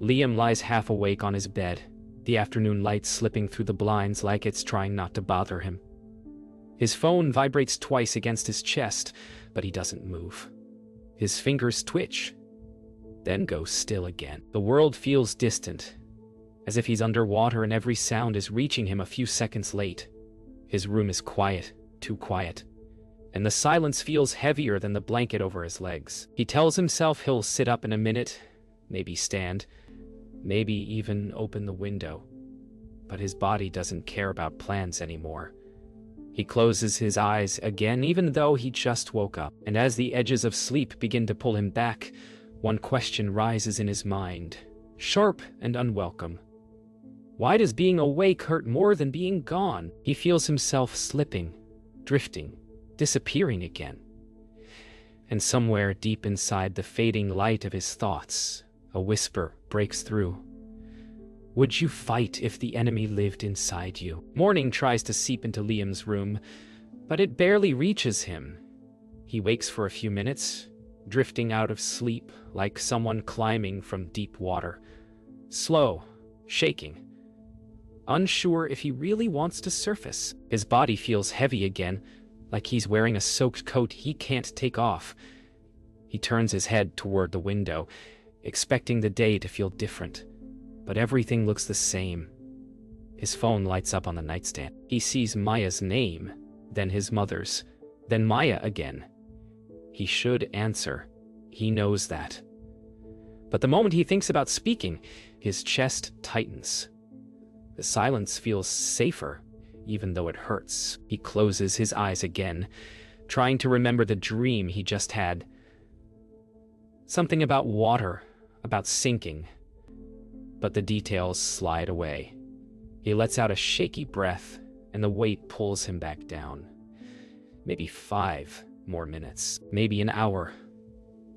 Liam lies half awake on his bed, the afternoon light slipping through the blinds like it's trying not to bother him. His phone vibrates twice against his chest, but he doesn't move. His fingers twitch, then go still again. The world feels distant, as if he's underwater and every sound is reaching him a few seconds late. His room is quiet, too quiet, and the silence feels heavier than the blanket over his legs. He tells himself he'll sit up in a minute, maybe stand, maybe even open the window. But his body doesn't care about plans anymore. He closes his eyes again, even though he just woke up. And as the edges of sleep begin to pull him back, one question rises in his mind, sharp and unwelcome. Why does being awake hurt more than being gone? He feels himself slipping, drifting, disappearing again. And somewhere deep inside the fading light of his thoughts, a whisper breaks through. Would you fight if the enemy lived inside you? Morning tries to seep into Liam's room, but it barely reaches him. He wakes for a few minutes, drifting out of sleep like someone climbing from deep water. Slow, shaking, unsure if he really wants to surface. His body feels heavy again, like he's wearing a soaked coat he can't take off. He turns his head toward the window, expecting the day to feel different. But everything looks the same. His phone lights up on the nightstand. He sees Maya's name, then his mother's, then Maya again. He should answer. He knows that. But the moment he thinks about speaking, his chest tightens. The silence feels safer, even though it hurts. He closes his eyes again, trying to remember the dream he just had. Something about water, about sinking. But the details slide away. He lets out a shaky breath, and the weight pulls him back down. Maybe 5 more minutes, maybe an hour,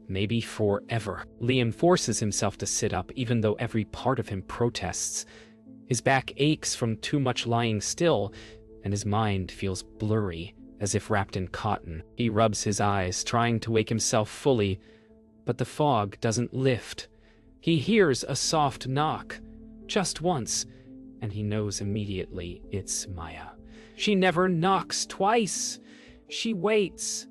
maybe forever. Liam forces himself to sit up, even though every part of him protests. His back aches from too much lying still, and his mind feels blurry, as if wrapped in cotton. He rubs his eyes, trying to wake himself fully, but the fog doesn't lift. He hears a soft knock, just once, and he knows immediately it's Maya. She never knocks twice. She waits,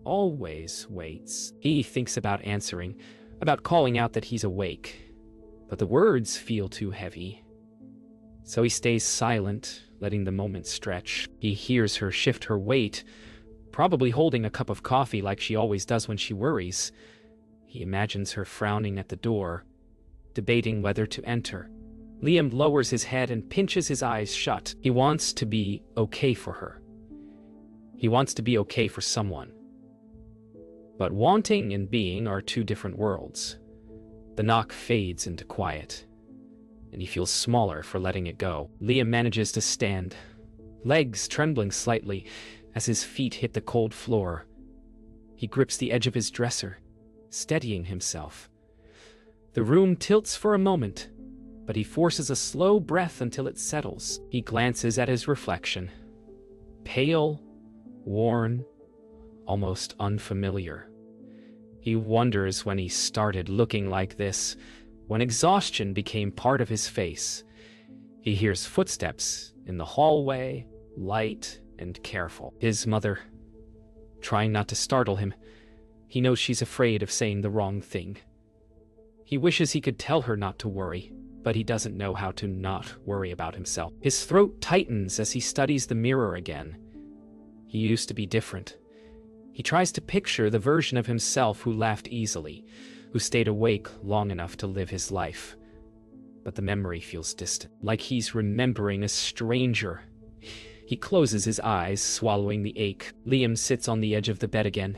always waits. He thinks about answering, about calling out that he's awake, but the words feel too heavy. So he stays silent, letting the moment stretch. He hears her shift her weight, probably holding a cup of coffee like she always does when she worries. He imagines her frowning at the door, debating whether to enter. Liam lowers his head and pinches his eyes shut. He wants to be okay for her. He wants to be okay for someone. But wanting and being are two different worlds. The knock fades into quiet, and he feels smaller for letting it go. Liam manages to stand, legs trembling slightly as his feet hit the cold floor. He grips the edge of his dresser, steadying himself. The room tilts for a moment, but he forces a slow breath until it settles. He glances at his reflection. Pale, worn, almost unfamiliar. He wonders when he started looking like this, when exhaustion became part of his face. He hears footsteps in the hallway, light and careful. His mother, trying not to startle him. He knows she's afraid of saying the wrong thing. He wishes he could tell her not to worry, but he doesn't know how to not worry about himself. His throat tightens as he studies the mirror again. He used to be different. He tries to picture the version of himself who laughed easily, who stayed awake long enough to live his life. But the memory feels distant, like he's remembering a stranger. He closes his eyes, swallowing the ache. Liam sits on the edge of the bed again,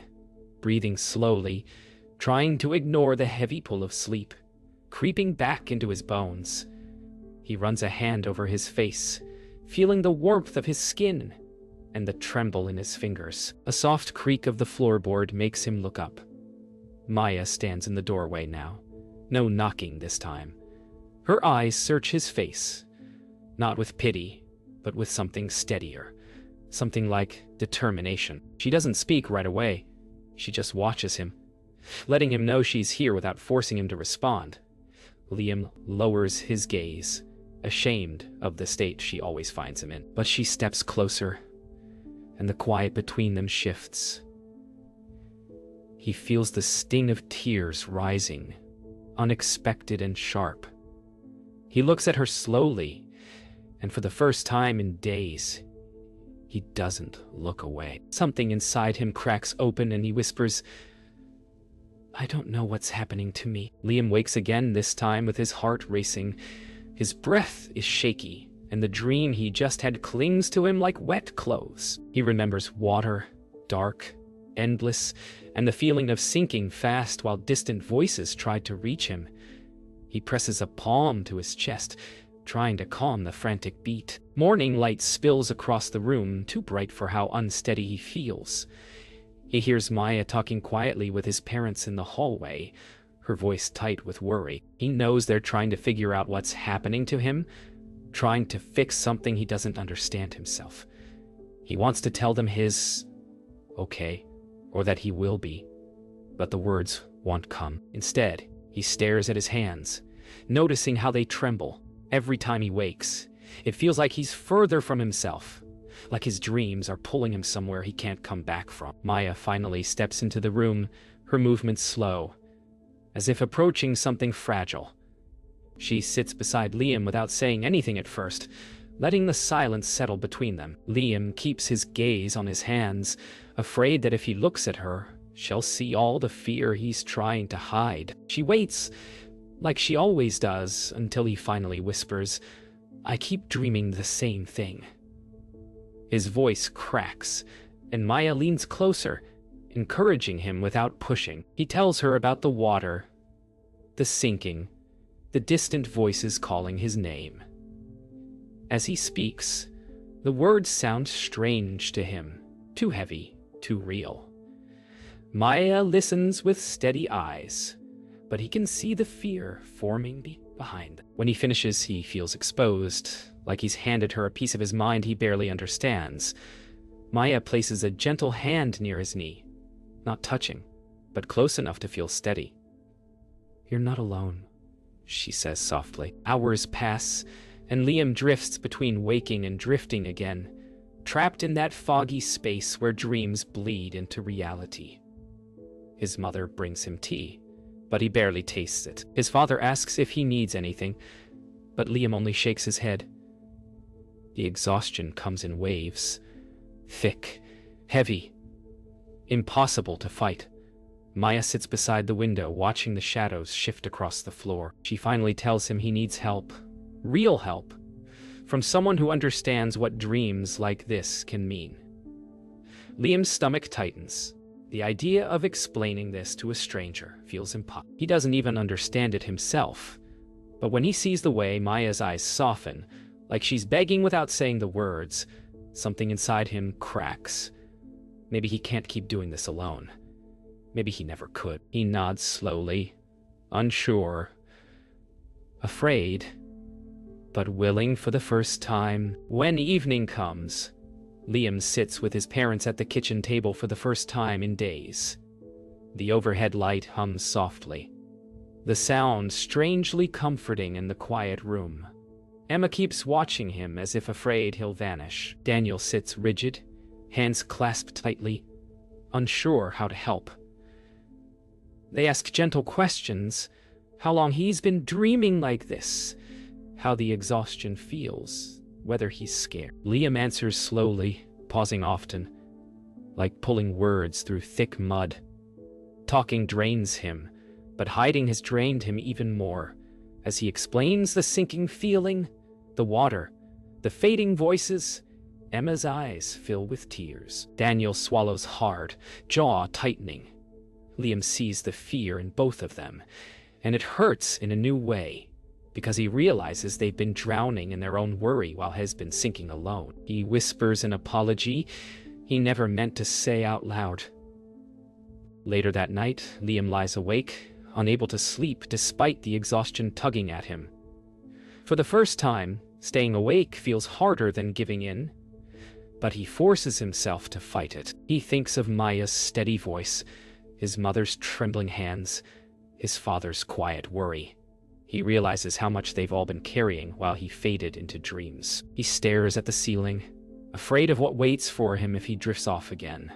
breathing slowly, trying to ignore the heavy pull of sleep, creeping back into his bones. He runs a hand over his face, feeling the warmth of his skin and the tremble in his fingers. A soft creak of the floorboard makes him look up. Maya stands in the doorway now. No knocking this time. Her eyes search his face, not with pity, but with something steadier, something like determination. She doesn't speak right away. She just watches him, letting him know she's here without forcing him to respond. Liam lowers his gaze, ashamed of the state she always finds him in. But she steps closer, and the quiet between them shifts. He feels the sting of tears rising, unexpected and sharp. He looks at her slowly, and for the first time in days, he doesn't look away. Something inside him cracks open and he whispers, "I don't know what's happening to me." Liam wakes again, this time with his heart racing. His breath is shaky, and the dream he just had clings to him like wet clothes. He remembers water, dark, endless, and the feeling of sinking fast while distant voices tried to reach him. He presses a palm to his chest, trying to calm the frantic beat. Morning light spills across the room, too bright for how unsteady he feels. He hears Maya talking quietly with his parents in the hallway, her voice tight with worry. He knows they're trying to figure out what's happening to him, trying to fix something he doesn't understand himself. He wants to tell them his okay, or that he will be, but the words won't come. Instead, he stares at his hands, noticing how they tremble every time he wakes. It feels like he's further from himself, like his dreams are pulling him somewhere he can't come back from. Maya finally steps into the room, her movements slow, as if approaching something fragile. She sits beside Liam without saying anything at first, letting the silence settle between them. Liam keeps his gaze on his hands, afraid that if he looks at her, she'll see all the fear he's trying to hide. She waits, like she always does, until he finally whispers, "I keep dreaming the same thing." His voice cracks, and Maya leans closer, encouraging him without pushing. He tells her about the water, the sinking, the distant voices calling his name. As he speaks, the words sound strange to him, too heavy, too real. Maya listens with steady eyes, but he can see the fear forming behind. When he finishes, he feels exposed, like he's handed her a piece of his mind he barely understands. Maya places a gentle hand near his knee, not touching, but close enough to feel steady. "You're not alone," she says softly. Hours pass, and Liam drifts between waking and drifting again, trapped in that foggy space where dreams bleed into reality. His mother brings him tea, but he barely tastes it. His father asks if he needs anything, but Liam only shakes his head. The exhaustion comes in waves, thick, heavy, impossible to fight. Maya sits beside the window, watching the shadows shift across the floor. She finally tells him he needs help, real help, from someone who understands what dreams like this can mean. Liam's stomach tightens. The idea of explaining this to a stranger feels impossible. He doesn't even understand it himself, but when he sees the way Maya's eyes soften, like she's begging without saying the words, something inside him cracks. Maybe he can't keep doing this alone. Maybe he never could. He nods slowly, unsure, afraid, but willing for the first time. When evening comes, Liam sits with his parents at the kitchen table for the first time in days. The overhead light hums softly, the sound strangely comforting in the quiet room. Emma keeps watching him as if afraid he'll vanish. Daniel sits rigid, hands clasped tightly, unsure how to help. They ask gentle questions, how long he's been dreaming like this, how the exhaustion feels, whether he's scared. Liam answers slowly, pausing often, like pulling words through thick mud. Talking drains him, but hiding has drained him even more. As he explains the sinking feeling, the water, the fading voices, Emma's eyes fill with tears. Daniel swallows hard, jaw tightening. Liam sees the fear in both of them, and it hurts in a new way, because he realizes they've been drowning in their own worry while he's been sinking alone. He whispers an apology he never meant to say out loud. Later that night, Liam lies awake, unable to sleep despite the exhaustion tugging at him. For the first time, staying awake feels harder than giving in, but he forces himself to fight it. He thinks of Maya's steady voice, his mother's trembling hands, his father's quiet worry. He realizes how much they've all been carrying while he faded into dreams. He stares at the ceiling, afraid of what waits for him if he drifts off again.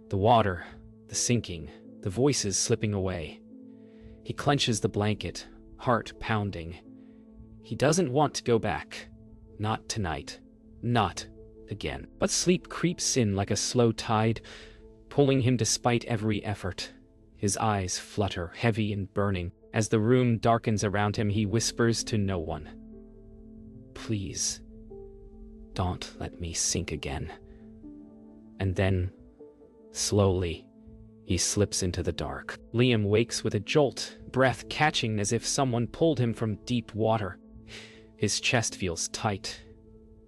The water, the sinking, the voices slipping away. He clenches the blanket, heart pounding. He doesn't want to go back. Not tonight. Not again. But sleep creeps in like a slow tide, pulling him despite every effort. His eyes flutter, heavy and burning. As the room darkens around him, he whispers to no one. Please, don't let me sink again. And then, slowly, he slips into the dark. Liam wakes with a jolt, breath catching as if someone pulled him from deep water. His chest feels tight,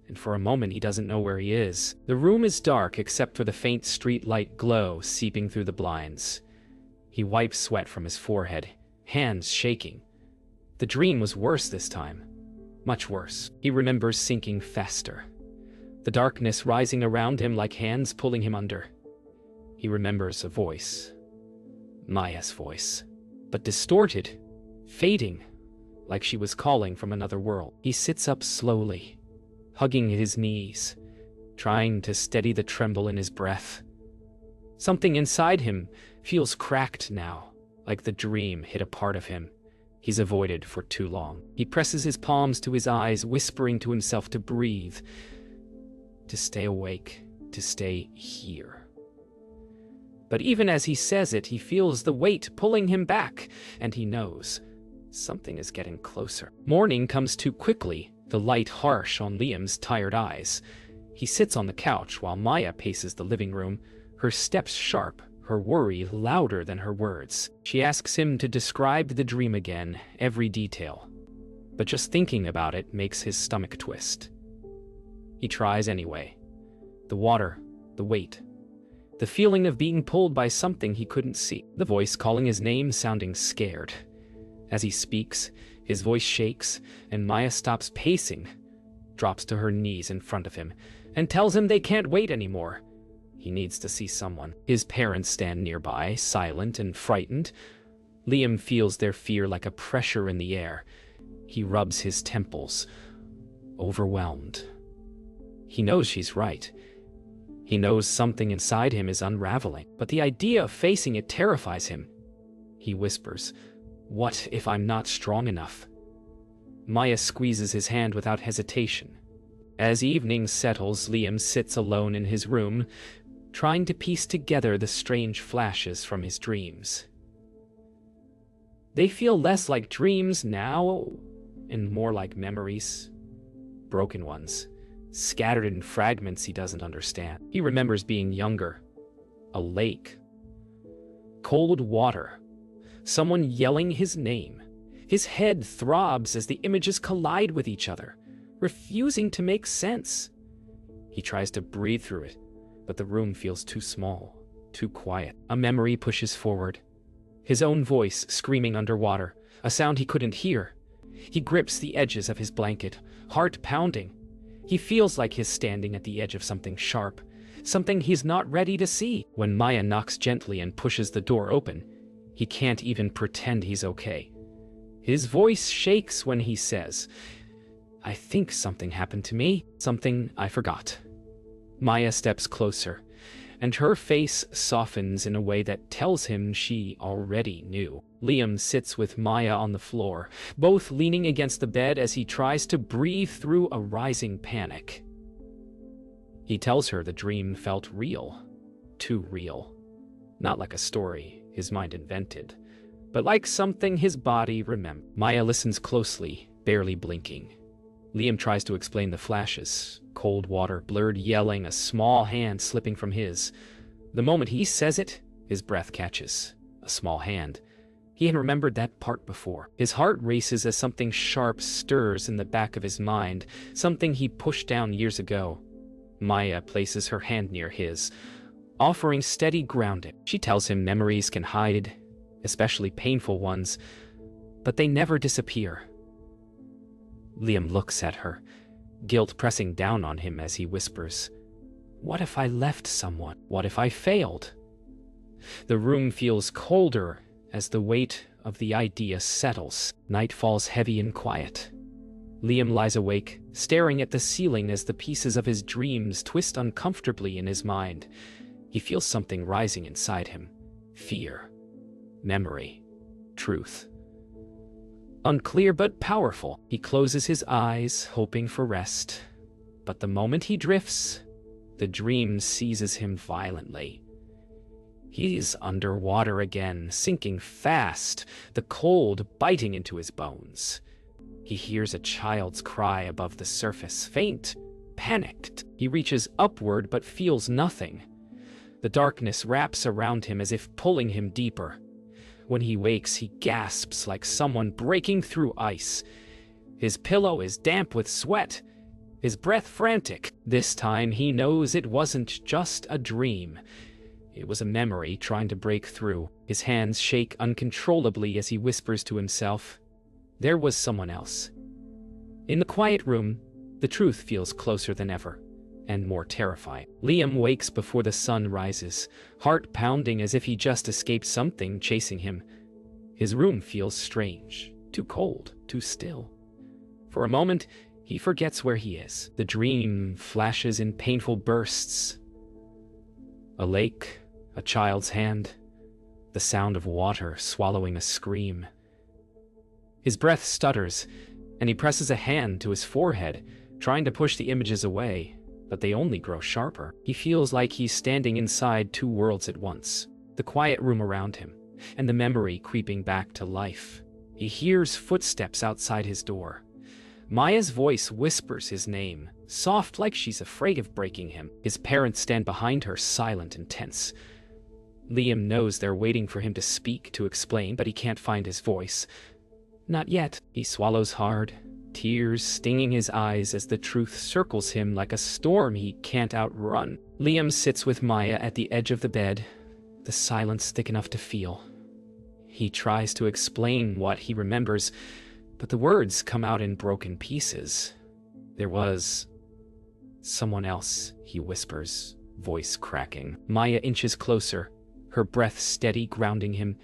and for a moment he doesn't know where he is. The room is dark except for the faint street light glow seeping through the blinds. He wipes sweat from his forehead, hands shaking. The dream was worse this time. Much worse. He remembers sinking faster, the darkness rising around him like hands pulling him under. He remembers a voice. Maya's voice. But distorted, fading, like she was calling from another world. He sits up slowly, hugging his knees, trying to steady the tremble in his breath. Something inside him feels cracked now, like the dream hit a part of him he's avoided for too long. He presses his palms to his eyes, whispering to himself to breathe, to stay awake, to stay here. But even as he says it, he feels the weight pulling him back, and he knows something is getting closer. Morning comes too quickly, the light harsh on Liam's tired eyes. He sits on the couch while Maya paces the living room, her steps sharp, her worry louder than her words. She asks him to describe the dream again, every detail. But just thinking about it makes his stomach twist. He tries anyway. The water, the weight, the feeling of being pulled by something he couldn't see. The voice calling his name sounding scared. As he speaks, his voice shakes, and Maya stops pacing, drops to her knees in front of him, and tells him they can't wait anymore. He needs to see someone. His parents stand nearby, silent and frightened. Liam feels their fear like a pressure in the air. He rubs his temples, overwhelmed. He knows she's right. He knows something inside him is unraveling, but the idea of facing it terrifies him. He whispers, "What if I'm not strong enough?" Maya squeezes his hand without hesitation. As evening settles, Liam sits alone in his room, trying to piece together the strange flashes from his dreams. They feel less like dreams now, and more like memories. Broken ones, scattered in fragments he doesn't understand. He remembers being younger. A lake. Cold water. Someone yelling his name. His head throbs as the images collide with each other, refusing to make sense. He tries to breathe through it, but the room feels too small, too quiet. A memory pushes forward. His own voice screaming underwater, a sound he couldn't hear. He grips the edges of his blanket, heart pounding. He feels like he's standing at the edge of something sharp, something he's not ready to see. When Maya knocks gently and pushes the door open, he can't even pretend he's okay. His voice shakes when he says, "I think something happened to me, something I forgot." Maya steps closer, and her face softens in a way that tells him she already knew. Liam sits with Maya on the floor, both leaning against the bed as he tries to breathe through a rising panic. He tells her the dream felt real, too real. Not like a story his mind invented, but like something his body remembered. Maya listens closely, barely blinking. Liam tries to explain the flashes. Cold water, blurred yelling, a small hand slipping from his. The moment he says it, his breath catches. A small hand. He had remembered that part before. His heart races as something sharp stirs in the back of his mind, something he pushed down years ago. Maya places her hand near his, offering steady grounding. She tells him memories can hide, especially painful ones, but they never disappear. Liam looks at her, guilt pressing down on him as he whispers, "What if I left someone? What if I failed?" The room feels colder as the weight of the idea settles. Night falls heavy and quiet. Liam lies awake, staring at the ceiling as the pieces of his dreams twist uncomfortably in his mind. He feels something rising inside him. Fear. Memory. Truth. Unclear but powerful. He closes his eyes, hoping for rest. But the moment he drifts, the dream seizes him violently. He's underwater again, sinking fast, the cold biting into his bones. He hears a child's cry above the surface, faint, panicked. He reaches upward but feels nothing. The darkness wraps around him as if pulling him deeper. When he wakes, he gasps like someone breaking through ice. His pillow is damp with sweat, his breath frantic. This time he knows it wasn't just a dream. It was a memory trying to break through. His hands shake uncontrollably as he whispers to himself, "There was someone else." In the quiet room, the truth feels closer than ever, and more terrifying. Liam wakes before the sun rises, heart pounding as if he just escaped something chasing him. His room feels strange, too cold, too still. For a moment, he forgets where he is. The dream flashes in painful bursts. A lake, a child's hand, the sound of water swallowing a scream. His breath stutters, and he presses a hand to his forehead, trying to push the images away, but they only grow sharper. He feels like he's standing inside two worlds at once, the quiet room around him, and the memory creeping back to life. He hears footsteps outside his door. Maya's voice whispers his name, soft like she's afraid of breaking him. His parents stand behind her, silent and tense. Liam knows they're waiting for him to speak, to explain, but he can't find his voice. Not yet. He swallows hard, tears stinging his eyes as the truth circles him like a storm he can't outrun. Liam sits with Maya at the edge of the bed, the silence thick enough to feel. He tries to explain what he remembers, but the words come out in broken pieces. There was someone else, he whispers, voice cracking. Maya inches closer, her breath steady, grounding him.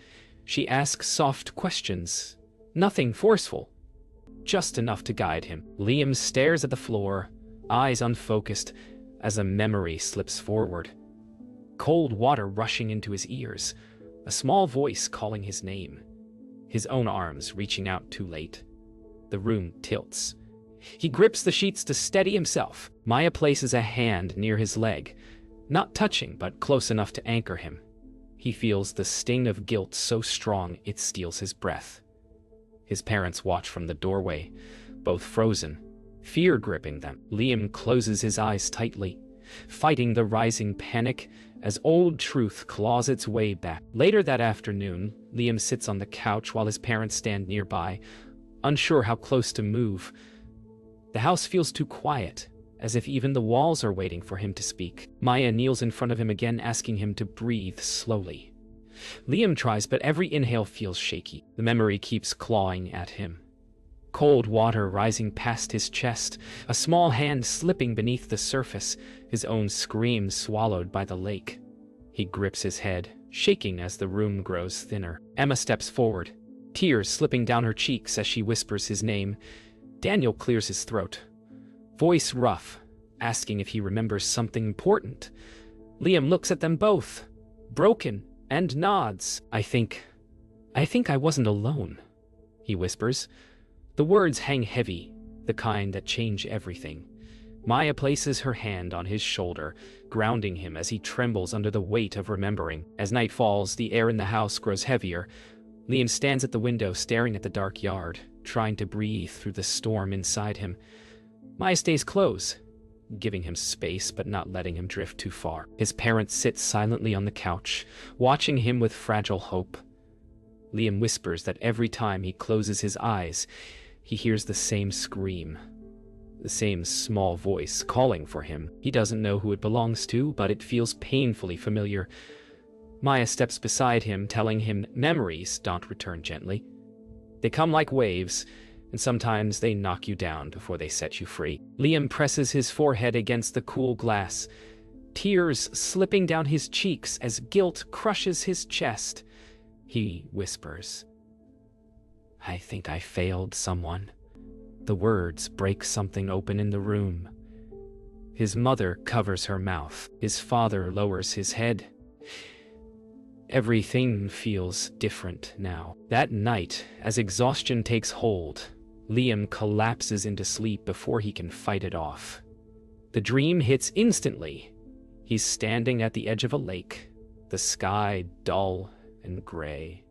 She asks soft questions, nothing forceful, just enough to guide him. Liam stares at the floor, eyes unfocused, as a memory slips forward. Cold water rushing into his ears, a small voice calling his name. His own arms reaching out too late. The room tilts. He grips the sheets to steady himself. Maya places a hand near his leg, not touching but close enough to anchor him. He feels the sting of guilt so strong it steals his breath. His parents watch from the doorway, both frozen, fear gripping them. Liam closes his eyes tightly, fighting the rising panic as old truth claws its way back. Later that afternoon, Liam sits on the couch while his parents stand nearby, unsure how close to move. The house feels too quiet, as if even the walls are waiting for him to speak. Maya kneels in front of him again, asking him to breathe slowly. Liam tries, but every inhale feels shaky. The memory keeps clawing at him. Cold water rising past his chest, a small hand slipping beneath the surface, his own scream swallowed by the lake. He grips his head, shaking as the room grows thinner. Emma steps forward, tears slipping down her cheeks as she whispers his name. Daniel clears his throat, voice rough, asking if he remembers something important. Liam looks at them both, broken, and nods. I think I wasn't alone, he whispers. The words hang heavy, the kind that change everything. Maya places her hand on his shoulder, grounding him as he trembles under the weight of remembering. As night falls, the air in the house grows heavier. Liam stands at the window, staring at the dark yard, trying to breathe through the storm inside him. Maya stays close, giving him space but not letting him drift too far. His parents sit silently on the couch, watching him with fragile hope. Liam whispers that every time he closes his eyes, he hears the same scream, the same small voice calling for him. He doesn't know who it belongs to, but it feels painfully familiar. Maya steps beside him, telling him memories don't return gently. They come like waves, and sometimes they knock you down before they set you free. Liam presses his forehead against the cool glass, tears slipping down his cheeks as guilt crushes his chest. He whispers, I think I failed someone. The words break something open in the room. His mother covers her mouth. His father lowers his head. Everything feels different now. That night, as exhaustion takes hold, Liam collapses into sleep before he can fight it off. The dream hits instantly. He's standing at the edge of a lake, the sky dull and gray.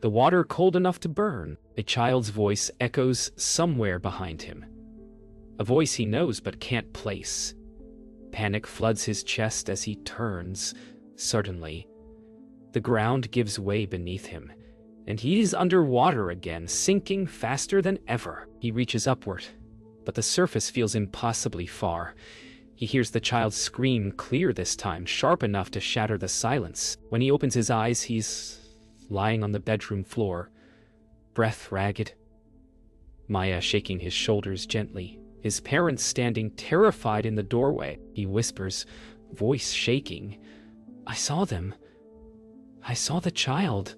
The water cold enough to burn. A child's voice echoes somewhere behind him. A voice he knows but can't place. Panic floods his chest as he turns. Suddenly, the ground gives way beneath him, and he's underwater again, sinking faster than ever. He reaches upward, but the surface feels impossibly far. He hears the child's scream clear this time, sharp enough to shatter the silence. When he opens his eyes, he's lying on the bedroom floor, breath ragged. Maya shaking his shoulders gently, his parents standing terrified in the doorway. He whispers, voice shaking, "I saw them. I saw the child."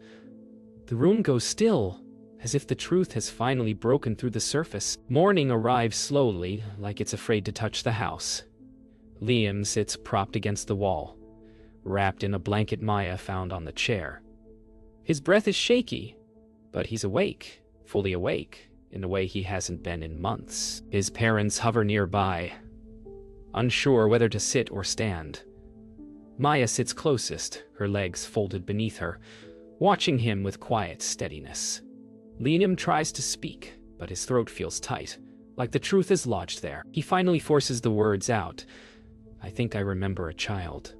The room goes still, as if the truth has finally broken through the surface. Morning arrives slowly, like it's afraid to touch the house. Liam sits propped against the wall, wrapped in a blanket Maya found on the chair. His breath is shaky, but he's awake, fully awake, in a way he hasn't been in months. His parents hover nearby, unsure whether to sit or stand. Maya sits closest, her legs folded beneath her, watching him with quiet steadiness. Liam tries to speak, but his throat feels tight, like the truth is lodged there. He finally forces the words out. "I think I remember a child."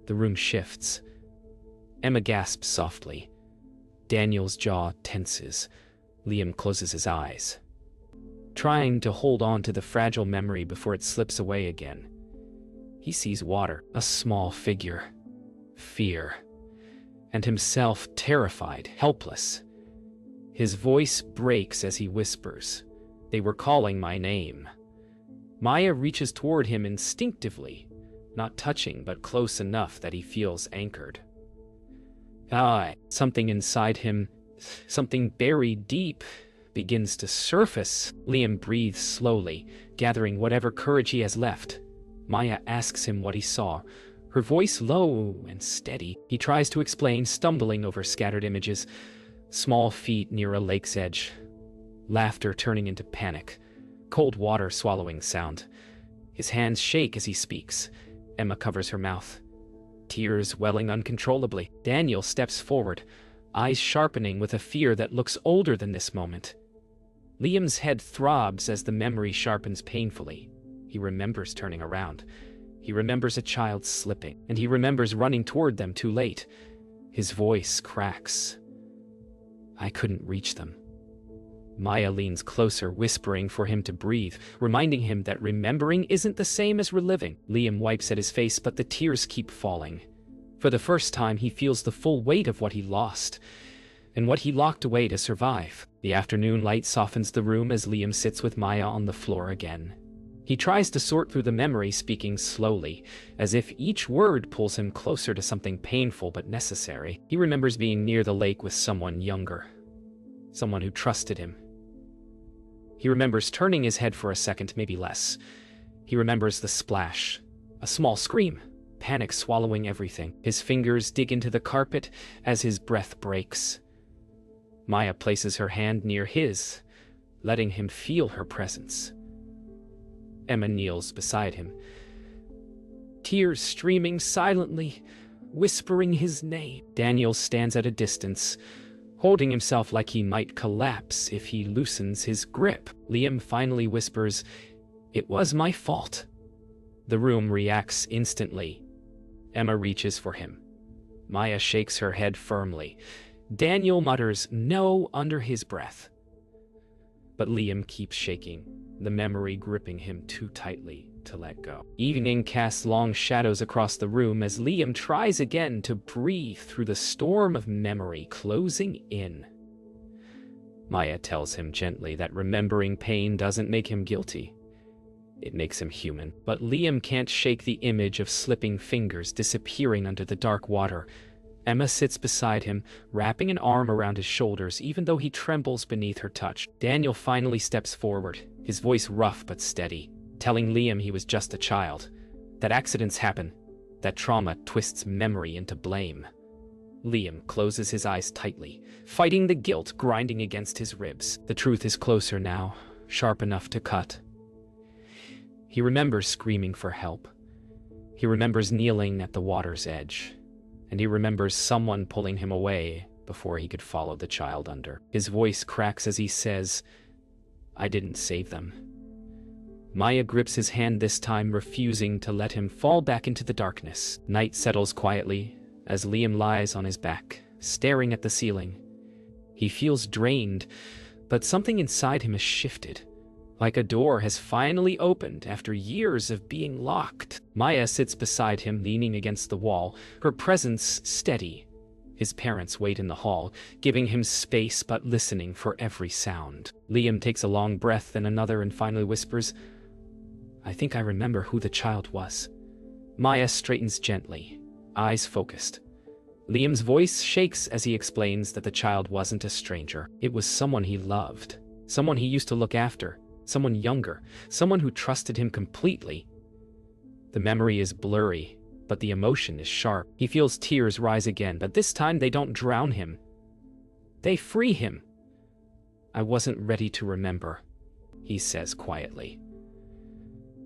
The room shifts. Emma gasps softly. Daniel's jaw tenses. Liam closes his eyes, trying to hold on to the fragile memory before it slips away again. He sees water, a small figure, fear, and himself terrified, helpless. His voice breaks as he whispers, "They were calling my name." Maya reaches toward him instinctively, not touching but close enough that he feels anchored. Something inside him, something buried deep, begins to surface. Liam breathes slowly, gathering whatever courage he has left. Maya asks him what he saw, her voice low and steady. He tries to explain, stumbling over scattered images. Small feet near a lake's edge. Laughter turning into panic. Cold water swallowing sound. His hands shake as he speaks. Emma covers her mouth, tears welling uncontrollably. Daniel steps forward, eyes sharpening with a fear that looks older than this moment. Liam's head throbs as the memory sharpens painfully. He remembers turning around. He remembers a child slipping, and he remembers running toward them too late. His voice cracks. "I couldn't reach them." Maya leans closer, whispering for him to breathe, reminding him that remembering isn't the same as reliving. Liam wipes at his face, but the tears keep falling. For the first time, he feels the full weight of what he lost, and what he locked away to survive. The afternoon light softens the room as Liam sits with Maya on the floor again. He tries to sort through the memory, speaking slowly, as if each word pulls him closer to something painful but necessary. He remembers being near the lake with someone younger, someone who trusted him. He remembers turning his head for a second, maybe less. He remembers the splash, a small scream, panic swallowing everything. His fingers dig into the carpet as his breath breaks. Maya places her hand near his, letting him feel her presence. Emma kneels beside him, tears streaming silently, whispering his name. Daniel stands at a distance, holding himself like he might collapse if he loosens his grip. Liam finally whispers, "It was my fault." The room reacts instantly. Emma reaches for him. Maya shakes her head firmly. Daniel mutters "no" under his breath. But Liam keeps shaking, the memory gripping him too tightly to let go. Evening casts long shadows across the room as Liam tries again to breathe through the storm of memory closing in. Maya tells him gently that remembering pain doesn't make him guilty. It makes him human. But Liam can't shake the image of slipping fingers disappearing under the dark water, Emma sits beside him, wrapping an arm around his shoulders even though he trembles beneath her touch. Daniel finally steps forward, his voice rough but steady, telling Liam he was just a child, that accidents happen, that trauma twists memory into blame. Liam closes his eyes tightly, fighting the guilt grinding against his ribs. The truth is closer now, sharp enough to cut. He remembers screaming for help. He remembers kneeling at the water's edge. And he remembers someone pulling him away before he could follow the child under. His voice cracks as he says, "I didn't save them." Maya grips his hand this time, refusing to let him fall back into the darkness. Night settles quietly as Liam lies on his back, staring at the ceiling. He feels drained, but something inside him has shifted, like a door has finally opened after years of being locked. Maya sits beside him, leaning against the wall, her presence steady. His parents wait in the hall, giving him space but listening for every sound. Liam takes a long breath, then another, and finally whispers, "I think I remember who the child was." Maya straightens gently, eyes focused. Liam's voice shakes as he explains that the child wasn't a stranger. It was someone he loved, someone he used to look after, someone younger, someone who trusted him completely. The memory is blurry, but the emotion is sharp. He feels tears rise again, but this time they don't drown him. They free him. "I wasn't ready to remember," he says quietly.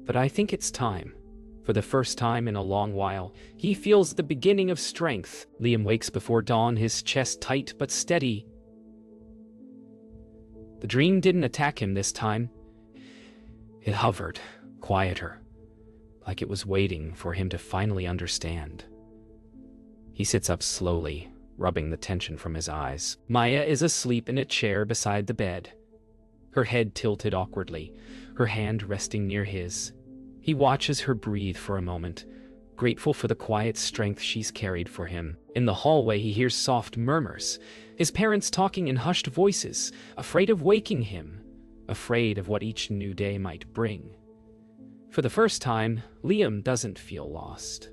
"But I think it's time." For the first time in a long while, he feels the beginning of strength. Liam wakes before dawn, his chest tight but steady. The dream didn't attack him this time. It hovered, quieter, like it was waiting for him to finally understand. He sits up slowly, rubbing the tension from his eyes. Maya is asleep in a chair beside the bed, her head tilted awkwardly, her hand resting near his. He watches her breathe for a moment, grateful for the quiet strength she's carried for him. In the hallway, he hears soft murmurs, his parents talking in hushed voices, afraid of waking him, afraid of what each new day might bring. For the first time, Liam doesn't feel lost.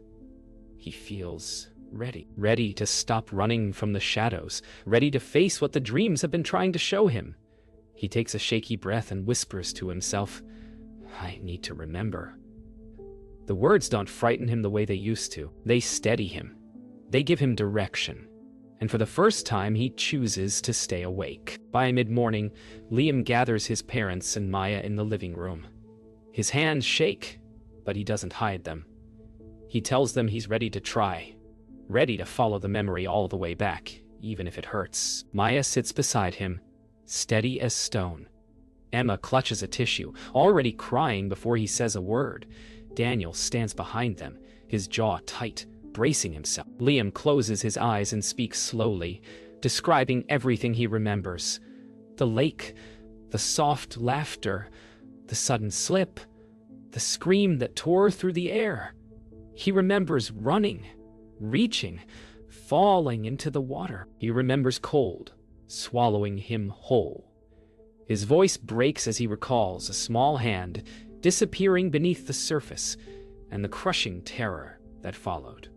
He feels ready. Ready to stop running from the shadows, ready to face what the dreams have been trying to show him. He takes a shaky breath and whispers to himself, "I need to remember." The words don't frighten him the way they used to. They steady him. They give him direction. And for the first time, he chooses to stay awake. By mid-morning, Liam gathers his parents and Maya in the living room. His hands shake, but he doesn't hide them. He tells them he's ready to try, ready to follow the memory all the way back, even if it hurts. Maya sits beside him, steady as stone. Emma clutches a tissue, already crying before he says a word. Daniel stands behind them, his jaw tight, bracing himself. Liam closes his eyes and speaks slowly, describing everything he remembers. The lake, the soft laughter, the sudden slip, the scream that tore through the air. He remembers running, reaching, falling into the water. He remembers cold, swallowing him whole. His voice breaks as he recalls a small hand disappearing beneath the surface and the crushing terror that followed.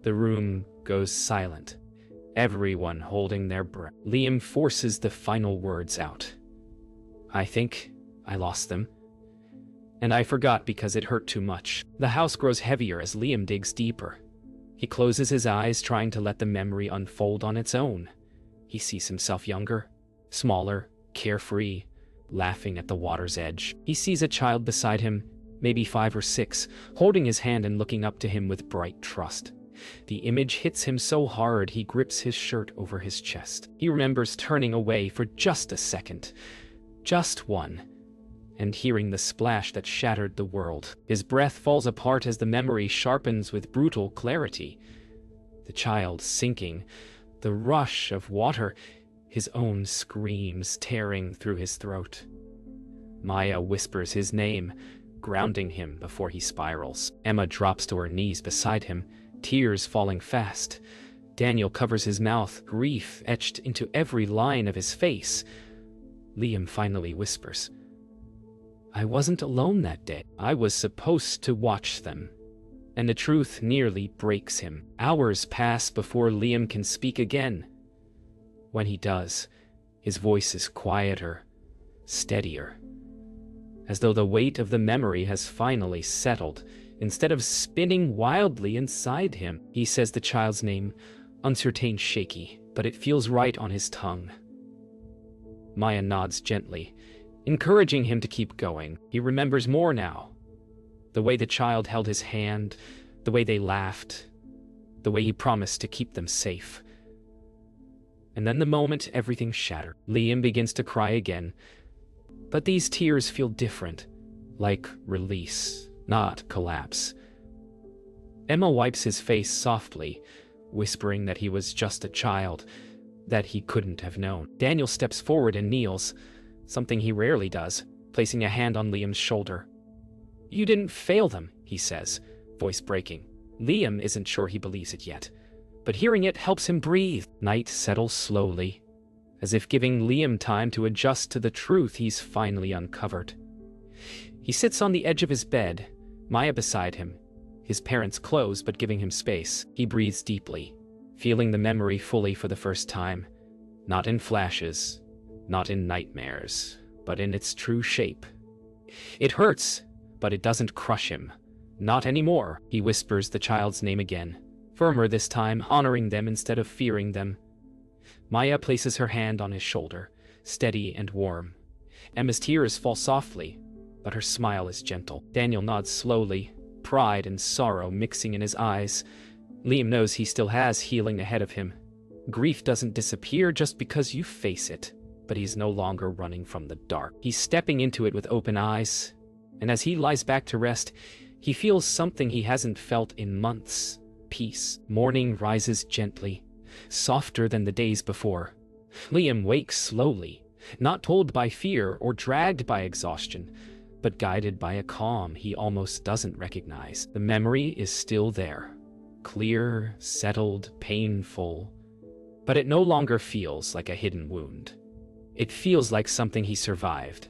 The room goes silent, everyone holding their breath. Liam forces the final words out. "I think I lost them. And I forgot because it hurt too much." The house grows heavier as Liam digs deeper. He closes his eyes, trying to let the memory unfold on its own. He sees himself younger, smaller, carefree, laughing at the water's edge. He sees a child beside him, maybe 5 or 6, holding his hand and looking up to him with bright trust. The image hits him so hard he grips his shirt over his chest. He remembers turning away for just a second, just one, and hearing the splash that shattered the world. His breath falls apart as the memory sharpens with brutal clarity. The child sinking, the rush of water, his own screams tearing through his throat. Maya whispers his name, grounding him before he spirals. Emma drops to her knees beside him, tears falling fast. Daniel covers his mouth, grief etched into every line of his face. Liam finally whispers, "I wasn't alone that day. I was supposed to watch them. and the truth nearly breaks him. Hours pass before Liam can speak again. When he does, his voice is quieter, steadier, as though the weight of the memory has finally settled. Instead of spinning wildly inside him, he says the child's name, uncertain, shaky, but it feels right on his tongue. Maya nods gently, encouraging him to keep going. He remembers more now. The way the child held his hand, the way they laughed, the way he promised to keep them safe. And then the moment everything shattered, Liam begins to cry again. But these tears feel different, like release, not collapse. Emma wipes his face softly, whispering that he was just a child, that he couldn't have known. Daniel steps forward and kneels, something he rarely does, placing a hand on Liam's shoulder. "You didn't fail them," he says, voice breaking. Liam isn't sure he believes it yet, but hearing it helps him breathe. Night settles slowly, as if giving Liam time to adjust to the truth he's finally uncovered. He sits on the edge of his bed, Maya beside him, his parents close but giving him space. He breathes deeply, feeling the memory fully for the first time, not in flashes, not in nightmares, but in its true shape. It hurts, but it doesn't crush him. Not anymore. He whispers the child's name again, firmer this time, honoring them instead of fearing them. Maya places her hand on his shoulder, steady and warm. Emma's tears fall softly, but her smile is gentle. Daniel nods slowly, pride and sorrow mixing in his eyes. Liam knows he still has healing ahead of him. Grief doesn't disappear just because you face it, but he's no longer running from the dark. He's stepping into it with open eyes, and as he lies back to rest, he feels something he hasn't felt in months: peace. Morning rises gently, softer than the days before. Liam wakes slowly, not told by fear or dragged by exhaustion, but guided by a calm he almost doesn't recognize. The memory is still there, clear, settled, painful, but it no longer feels like a hidden wound. It feels like something he survived.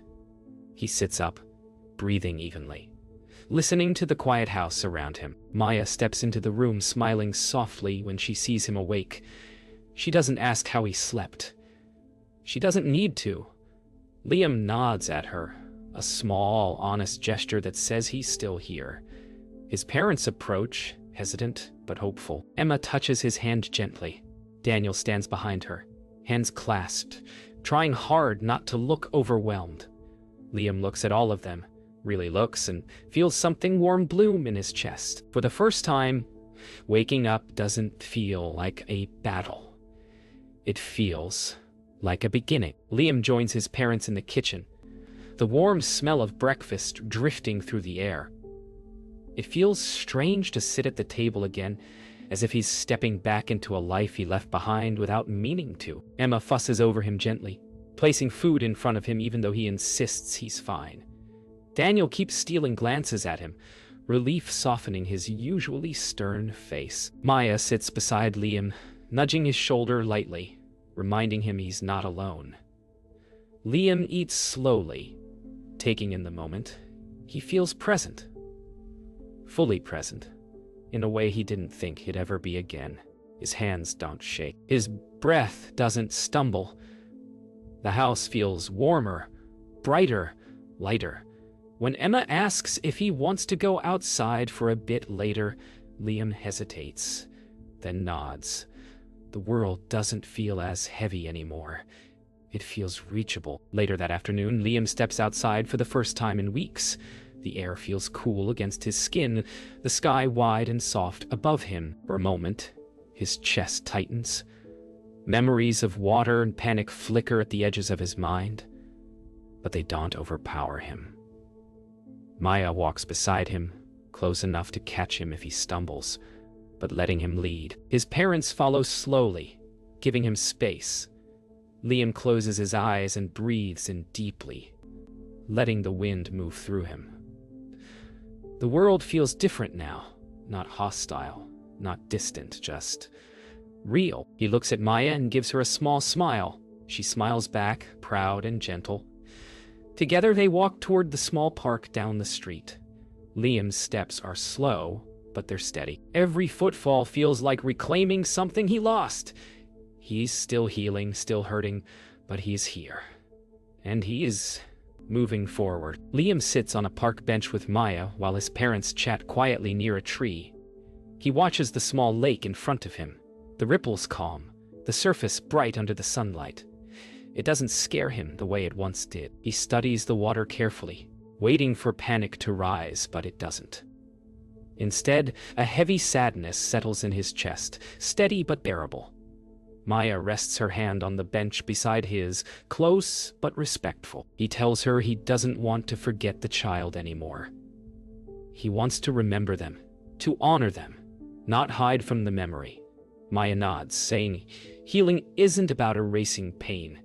He sits up, breathing evenly, listening to the quiet house around him. Maya steps into the room, smiling softly when she sees him awake. She doesn't ask how he slept. She doesn't need to. Liam nods at her, a small, honest gesture that says he's still here. His parents approach, hesitant but hopeful. Emma touches his hand gently. Daniel stands behind her, hands clasped, trying hard not to look overwhelmed. Liam looks at all of them, really looks, and feels something warm bloom in his chest. For the first time, waking up doesn't feel like a battle. It feels like a beginning. Liam joins his parents in the kitchen, the warm smell of breakfast drifting through the air. It feels strange to sit at the table again, as if he's stepping back into a life he left behind without meaning to. Emma fusses over him gently, placing food in front of him even though he insists he's fine. Daniel keeps stealing glances at him, relief softening his usually stern face. Maya sits beside Liam, nudging his shoulder lightly, reminding him he's not alone. Liam eats slowly, taking in the moment. He feels present. Fully present, in a way he didn't think he'd ever be again. His hands don't shake. His breath doesn't stumble. The house feels warmer, brighter, lighter. When Emma asks if he wants to go outside for a bit later, Liam hesitates, then nods. The world doesn't feel as heavy anymore. It feels reachable. Later that afternoon, Liam steps outside for the first time in weeks. The air feels cool against his skin, the sky wide and soft above him. For a moment, his chest tightens. Memories of water and panic flicker at the edges of his mind, but they don't overpower him. Maya walks beside him, close enough to catch him if he stumbles, but letting him lead. His parents follow slowly, giving him space. Liam closes his eyes and breathes in deeply, letting the wind move through him. The world feels different now, not hostile, not distant, just real. He looks at Maya and gives her a small smile. She smiles back, proud and gentle. Together they walk toward the small park down the street. Liam's steps are slow, but they're steady. Every footfall feels like reclaiming something he lost. He's still healing, still hurting, but he's here. And he is moving forward. Liam sits on a park bench with Maya while his parents chat quietly near a tree. He watches the small lake in front of him. The ripples calm, the surface bright under the sunlight. It doesn't scare him the way it once did. He studies the water carefully, waiting for panic to rise, but it doesn't. Instead, a heavy sadness settles in his chest, steady but bearable. Maya rests her hand on the bench beside his, close but respectful. He tells her he doesn't want to forget the child anymore. He wants to remember them, to honor them, not hide from the memory. Maya nods, saying, "Healing isn't about erasing pain.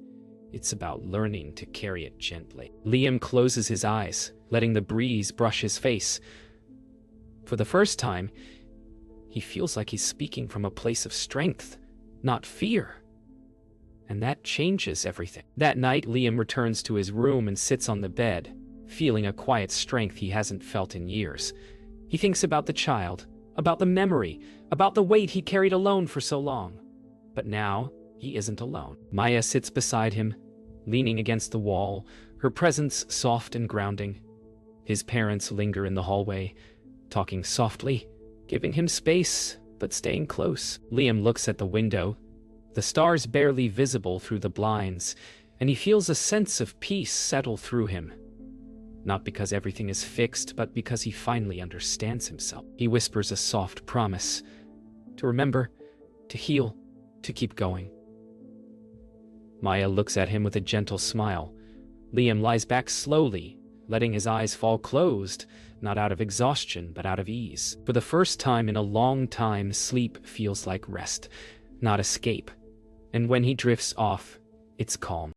It's about learning to carry it gently." Liam closes his eyes, letting the breeze brush his face. For the first time, he feels like he's speaking from a place of strength, not fear. And that changes everything. That night, Liam returns to his room and sits on the bed, feeling a quiet strength he hasn't felt in years. He thinks about the child, about the memory, about the weight he carried alone for so long. But now, he isn't alone. Maya sits beside him, leaning against the wall, her presence soft and grounding. His parents linger in the hallway, talking softly, giving him space, but staying close. Liam looks at the window, the stars barely visible through the blinds, and he feels a sense of peace settle through him. Not because everything is fixed, but because he finally understands himself. He whispers a soft promise to remember, to heal, to keep going. Maya looks at him with a gentle smile. Liam lies back slowly, letting his eyes fall closed, not out of exhaustion, but out of ease. For the first time in a long time, sleep feels like rest, not escape. And when he drifts off, it's calm.